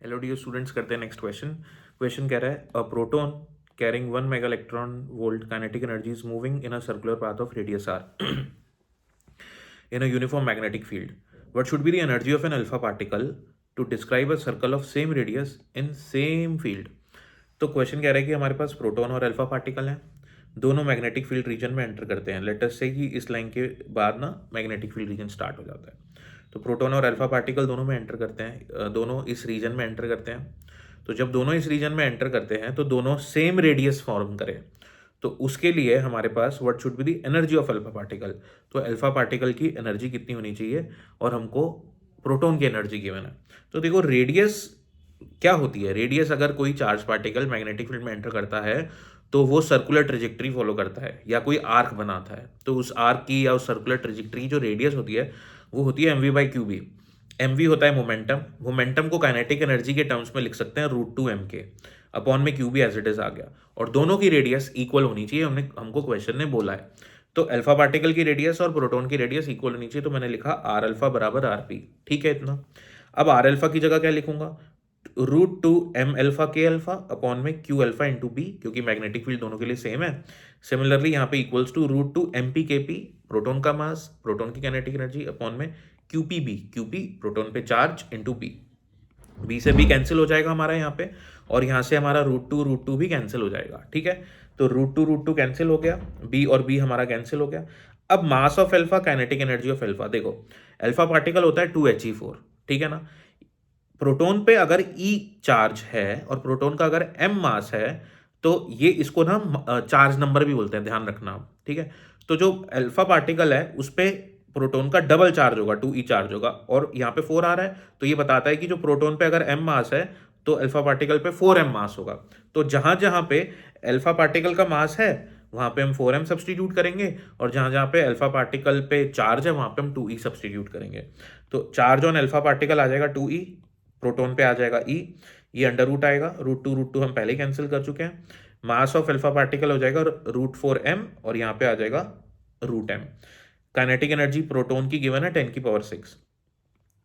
Hello dear students, करते हैं next question. Question कह रहा है a proton carrying 1 mega electron volt kinetic energy is moving in a circular path of radius R in a uniform magnetic field. What should be the energy of an alpha particle to describe a circle of same radius in same field? तो question कह रहा है कि हमारे पास proton और alpha particle हैं, दोनों magnetic field region में एंटर करते हैं। लेट अस से कि इस लाइन के बाद ना मैग्नेटिक फील्ड रीजन स्टार्ट हो जाता है। तो प्रोटॉन और अल्फा पार्टिकल दोनों में एंटर करते हैं, दोनों इस रीजन में एंटर करते हैं। तो जब दोनों इस रीजन में एंटर करते हैं तो दोनों सेम रेडियस फॉर्म करें, तो उसके लिए हमारे पास what should be the energy of alpha particle. तो अल्फा पार्टिकल की एनर्जी कितनी होनी चाहिए और हमको प्रोटॉन की एनर्जी गिवन है। तो देखो रेडियस क्या होती है। रेडियस अगर कोई चार्ज पार्टिकल मैग्नेटिक फील्ड में एंटर करता है तो वो सर्कुलर ट्रेजेक्ट्री फॉलो करता है या कोई आर्क बनाता है। तो उस आर्क की या उस सर्कुलर ट्रेजेक्ट्री जो रेडियस होती है वो होती है mv/qb। mv होता है मोमेंटम। मोमेंटम को काइनेटिक एनर्जी के टर्म्स में लिख सकते हैं √2m के अपॉन में Q B as it is आ गया। और दोनों की रेडियस इक्वल होनी चाहिए, हमको क्वेश्चन ने बोला है। तो अल्फा पार्टिकल की रेडियस और प्रोटॉन की रेडियस इक्वल होनी चाहिए, तो मैंने लिखा आर अल्फा बराबर आर पी। ठीक है इतना। अब आर अल्फा की जगह क्या लिखूंगा, √2m अल्फा के अल्फा अपॉन में क्यू अल्फा इंटू बी, क्योंकि मैग्नेटिक फील्ड दोनों के लिए सेम है। सिमिलरली यहाँ पे इक्वल्स टू √2mp के पी, प्रोटॉन का मास, प्रोटॉन की काइनेटिक एनर्जी अपॉन में क्यूपी प्रोटॉन पे चार्ज इंटू बी। बी से बी कैंसिल हो जाएगा हमारा यहाँ पे, और यहाँ से हमारा √2 भी कैंसिल हो जाएगा। ठीक है, तो √2 कैंसिल हो गया, बी और बी हमारा कैंसिल हो गया। अब mass of alpha, kinetic energy of alpha, देखो अल्फा पार्टिकल होता है 2He4, ठीक है ना। प्रोटॉन पे अगर E चार्ज है और प्रोटॉन का अगर m मास है तो ये इसको ना चार्ज नंबर भी बोलते हैं, ध्यान रखना। ठीक है, तो जो अल्फा पार्टिकल है उस पे प्रोटॉन का डबल चार्ज होगा, 2E चार्ज होगा, और यहाँ पे 4 आ रहा है, तो ये बताता है कि जो प्रोटॉन पे अगर m मास है तो अल्फा पार्टिकल पे 4m मास होगा। तो जहां जहां पे अल्फा पार्टिकल का मास है वहां पे हम 4m सब्सटीट्यूट करेंगे, और जहां जहां पे अल्फा पार्टिकल पे चार्ज है वहां पे हम 2E सब्सटीट्यूट करेंगे। तो चार्ज ऑन अल्फा पार्टिकल आ जाएगा 2E, प्रोटॉन पे आ जाएगा E, ये अंडर रूट आएगा, √2 हम पहले कैंसिल कर चुके हैं। मास ऑफ अल्फा पार्टिकल हो जाएगा √4m और यहाँ पे आ जाएगा √m। काइनेटिक एनर्जी प्रोटॉन की गिवन है 10⁶।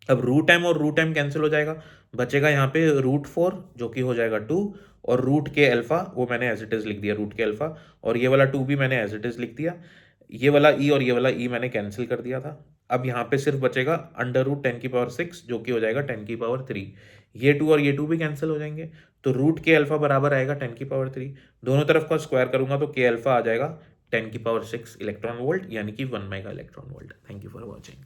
अब √m और √m कैंसिल हो जाएगा, बचेगा यहाँ पे √4 जो कि हो जाएगा 2, और रूट के अल्फा वो मैंने एज इट इज लिख दिया, रूट के अल्फा, और ये वाला 2 भी मैंने एज इट इज लिख दिया। ये वाला E और ये वाला E मैंने कैंसिल कर दिया था। अब यहाँ पे सिर्फ बचेगा √10⁶ जो कि हो जाएगा 10⁻3। ये 2 और ये 2 भी कैंसिल हो जाएंगे, तो रूट के अल्फा बराबर आएगा 10⁻3। दोनों तरफ का स्क्वायर करूंगा तो के अल्फा आ जाएगा 10⁶ इलेक्ट्रॉन वोल्ट, यानी कि 1 mega electron volt. Thank you for watching.